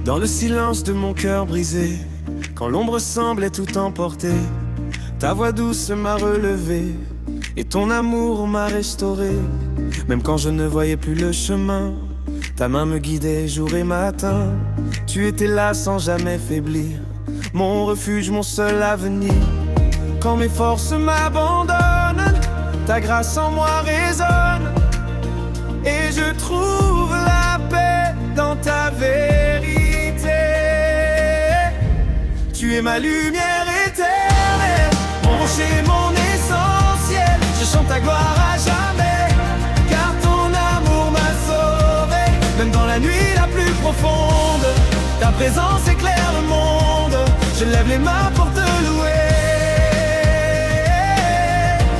Dans le silence de mon cœur brisé, quand l'ombre semblait tout emporter, ta voix douce m'a relevé et ton amour m'a restauré. Même quand je ne voyais plus le chemin, ta main me guidait jour et matin. Tu étais là sans jamais faiblir, mon refuge, mon seul avenir. Quand mes forces m'abandonnent, ta grâce en moi résonne, et je trouve la paix dans ta vérité. Tu es ma lumière éternelle, mon rocher, mon essentiel. Je chante ta gloire à jamais, car ton amour m'a sauvé. Même dans la nuit la plus profonde, ta présence éclaire le monde. Je lève les mains pour te louer.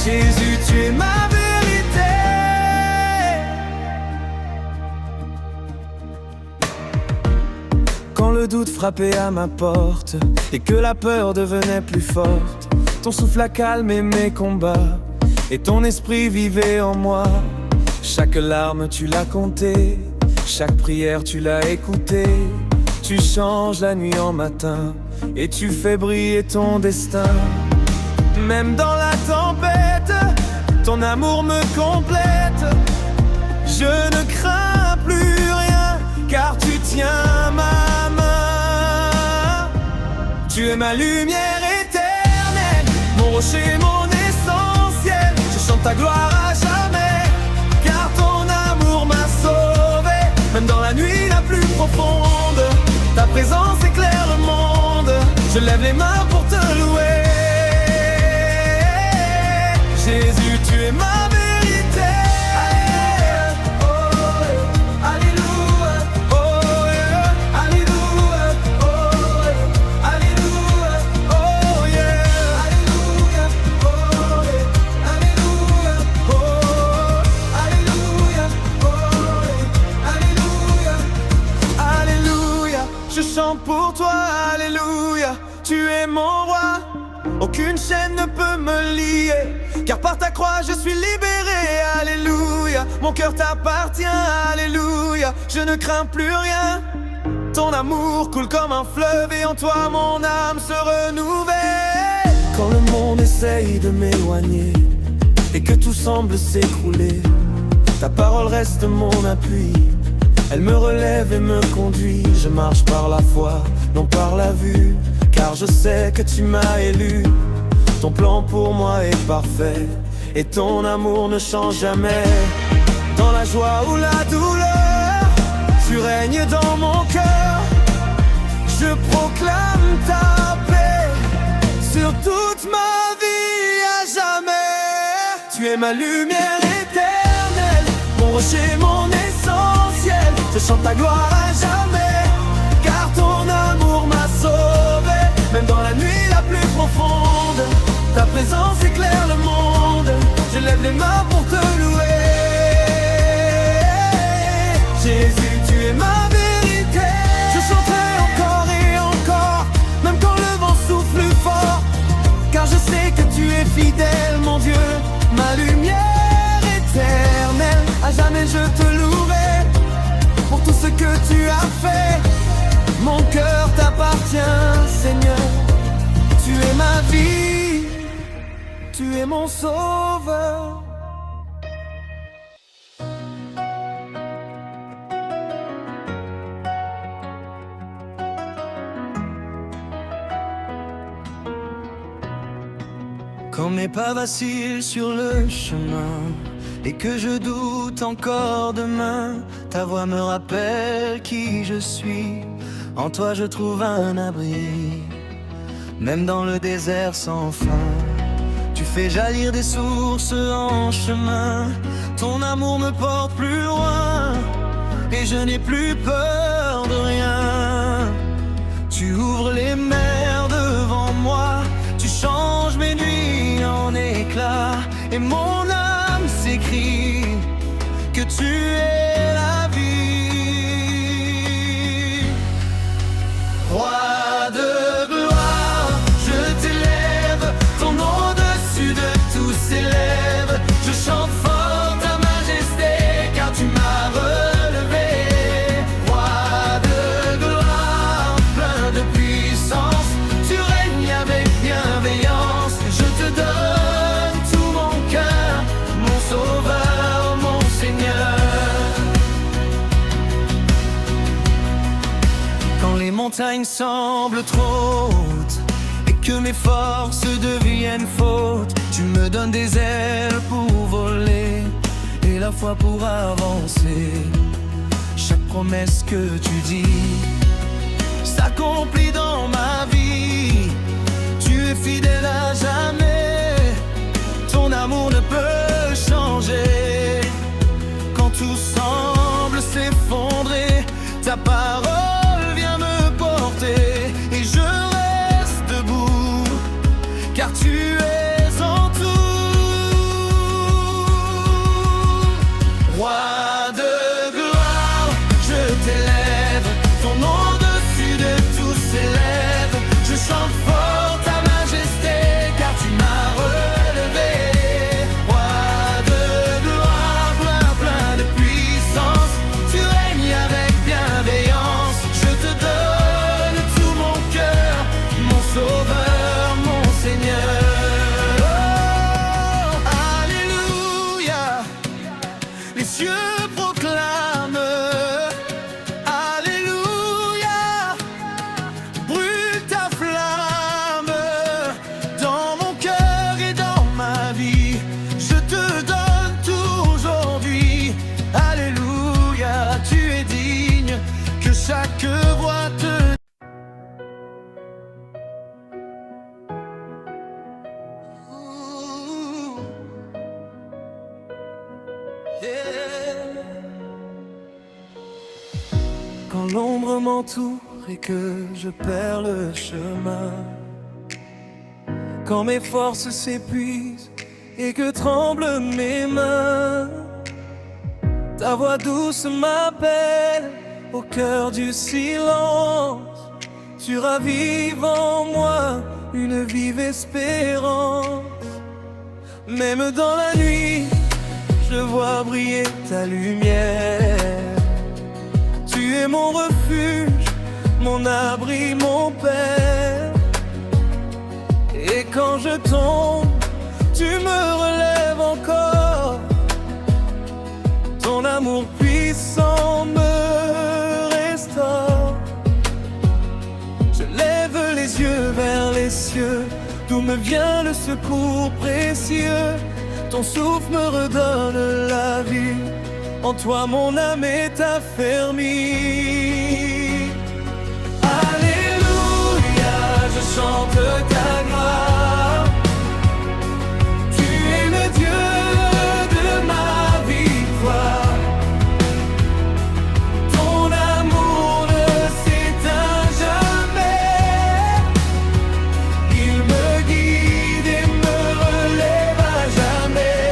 Jésus, tu es ma vérité. Quand le doute frappait à ma porte et que la peur devenait plus forte, ton souffle a calmé mes combats et ton esprit vivait en moi. Chaque larme tu l'as comptée, chaque prière tu l'as écoutée. Tu changes la nuit en matin et tu fais briller ton destin. Même dans la tempête, ton amour me complète. Je ne crains plus rien, car tu tiens ma main. Tu es ma lumière éternelle, mon rocher, mon essentiel. Je chante ta gloire à jamais, car ton amour m'a sauvé. Même dans la nuit la plus profonde, ta présence éclaire le monde. Je lève les mains pour te louer. Jésus, tu es ma vérité. Oh, alléluia. Oh, yeah. Alléluia. Oh, alléluia. Oh, yeah. Alléluia. Oh, alléluia. Oh, alléluia. Oh, alléluia. Alléluia. Je chante pour toi, alléluia. Tu es mon roi, aucune chaîne ne peut me lier, car par ta croix je suis libéré, alléluia. Mon cœur t'appartient, alléluia. Je ne crains plus rien, ton amour coule comme un fleuve, et en toi mon âme se renouvelle. Quand le monde essaye de m'éloigner et que tout semble s'écrouler, ta parole reste mon appui. Elle me relève et me conduit. Je marche par la foi, non par la vue, car je sais que tu m'as élu. Ton plan pour moi est parfait, et ton amour ne change jamais. Dans la joie ou la douleur, tu règnes dans mon cœur. Je proclame ta paix sur toute ma vie à jamais. Tu es ma lumière éternelle, mon rocher, mon essentiel. Je chante ta gloire à jamais, car ton amour m'a sauvé. Même dans la nuit la plus profonde, ta présence éclaire le monde. Je lève les mains pour te louer. Jésus, tu es ma vérité. Je chanterai encore et encore, même quand le vent souffle fort, car je sais que tu es fidèle, mon Dieu. Ma lumière éternelle, à jamais je te louerai pour tout ce que tu as fait. Mon cœur t'appartient, Seigneur. Tu es ma vie, tu es mon sauveur. Quand mes pas vacillent sur le chemin et que je doute encore demain, ta voix me rappelle qui je suis. En toi je trouve un abri, même dans le désert sans fin. Tu fais jaillir des sources en chemin. Ton amour me porte plus loin, et je n'ai plus peur de rien. Tu ouvres les mers devant moi, tu changes mes nuits en éclats, et mon âme s'écrie que tu es la vie. Roi de gloire, je t'élève, ton nom au-dessus de tous s'élève. Je chante fort ta majesté, car tu m'as relevé. Roi de gloire, montagnes semblent trop hautes et que mes forces deviennent fautes, tu me donnes des ailes pour voler et la foi pour avancer. Chaque promesse que tu dis s'accomplit dans ma vie. Tu es fidèle à jamais, ton amour ne peut changer. Quand tout semble s'effondrer, ta parole vient me porter et je reste debout, car tu es en tout. Roi de gloire, je t'élève, ton nom au-dessus de tous s'élève. Je chante fort ta majesté, car tu m'as relevé. Roi de gloire, plein de puissance, tu règnes avec bienveillance. Je te donne tout mon cœur, mon sauveur, mon Seigneur. Oh, alléluia, les cieux proclament. Alléluia, brûle ta flamme dans mon cœur et dans ma vie. Je te donne tout aujourd'hui. Alléluia, tu es digne que chaque voix te... Quand l'ombre m'entoure et que je perds le chemin, quand mes forces s'épuisent et que tremblent mes mains, ta voix douce m'appelle au cœur du silence. Tu ravives en moi une vive espérance. Même dans la nuit, je vois briller ta lumière. Tu es mon refuge, mon abri, mon Père. Et quand je tombe, tu me relèves encore. Ton amour puissant me restaure. Je lève les yeux vers les cieux, d'où me vient le secours précieux. Ton souffle me redonne la vie. En toi mon âme est affermie. Alléluia, je chante ta gloire. Tu es le Dieu de ma victoire. Ton amour ne s'éteint jamais. Il me guide et me relève à jamais.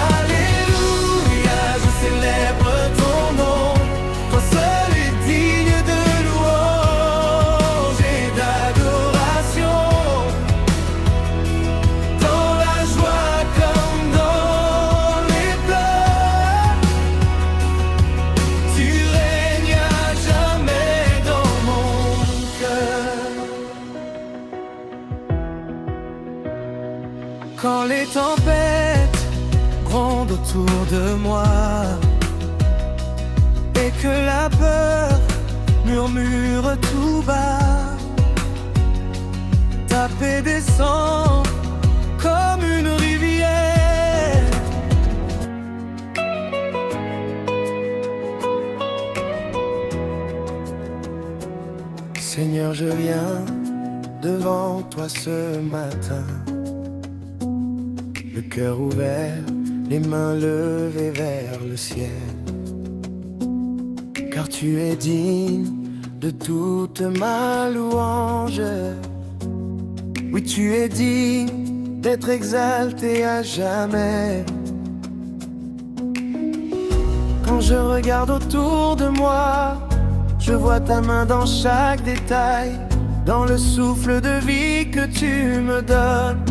Alléluia, je célèbre ton nom. Toi seul est digne de louange et d'adoration. Dans la joie comme dans les pleurs, tu règnes à jamais dans mon cœur. Quand les tempêtes grondent autour de moi et que la peur murmure tout bas, ta paix descend comme une rivière. Seigneur, je viens devant toi ce matin, le cœur ouvert, les mains levées vers le ciel. Car tu es digne de toute ma louange. Oui, tu es digne d'être exalté à jamais. Quand je regarde autour de moi, je vois ta main dans chaque détail, dans le souffle de vie que tu me donnes,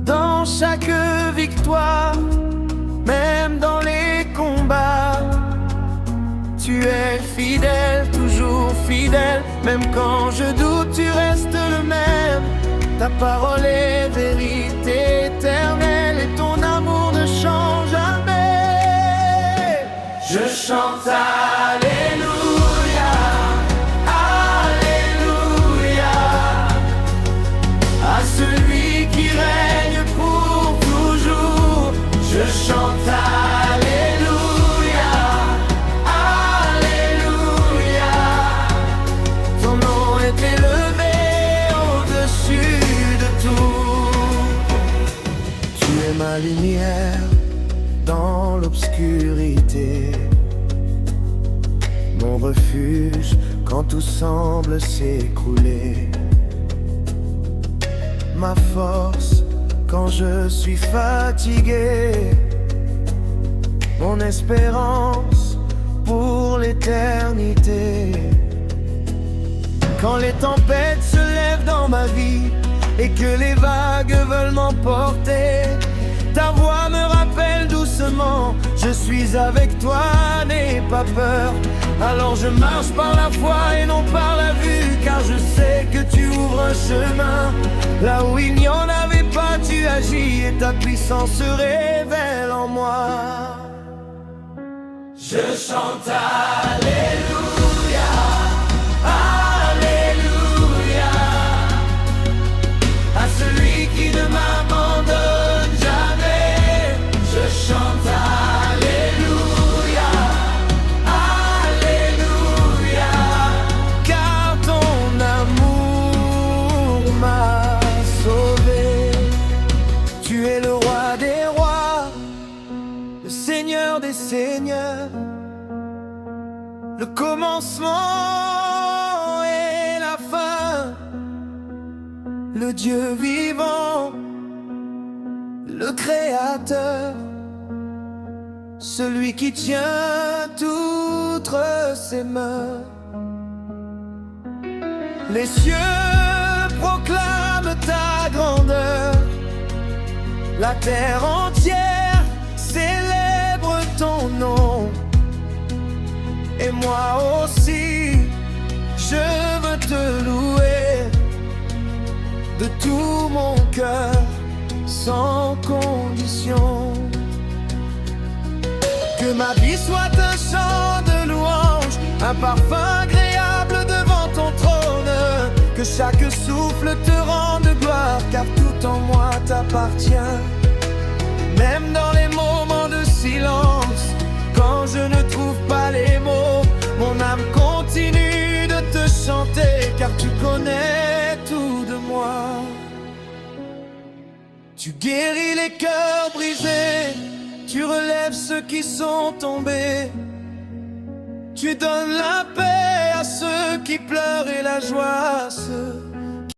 dans chaque victoire, même dans les combats. Tu es fidèle, toujours fidèle, même quand je doute, tu restes le même. Ta parole est vérité éternelle et ton amour ne change jamais. Je chante Alléluia. ma lumière dans l'obscurité, mon refuge quand tout semble s'écrouler, ma force quand je suis fatigué, mon espérance pour l'éternité. Quand les tempêtes se lèvent dans ma vie et que les vagues veulent m'emporter, ta voix me rappelle doucement, je suis avec toi, n'aie pas peur. Alors je marche par la foi et non par la vue, car je sais que tu ouvres un chemin là où il n'y en avait pas, tu agis et ta puissance se révèle en moi. Je chante Alléluia, Alléluia, à celui qui ne m'abandonne jamais. Je chante Alléluia, Alléluia, car ton amour m'a sauvé. Tu es le roi des rois, le Seigneur des seigneurs, le commencement et la fin, le Dieu vivant, le Créateur, celui qui tient toutes ses mains. Les cieux proclament ta grandeur, la terre entière célèbre ton nom. Et moi aussi, je veux te louer de tout mon cœur, sans condition. Que ma vie soit un chant de louange, un parfum agréable devant ton trône. Que chaque souffle te rende gloire, car tout en moi t'appartient. Même dans les moments de silence, quand je ne trouve pas les mots, mon âme continue de te chanter, car tu connais tout de moi. Tu guéris les cœurs brisés, tu relèves ceux qui sont tombés, tu donnes la paix à ceux qui pleurent et la joie à ceux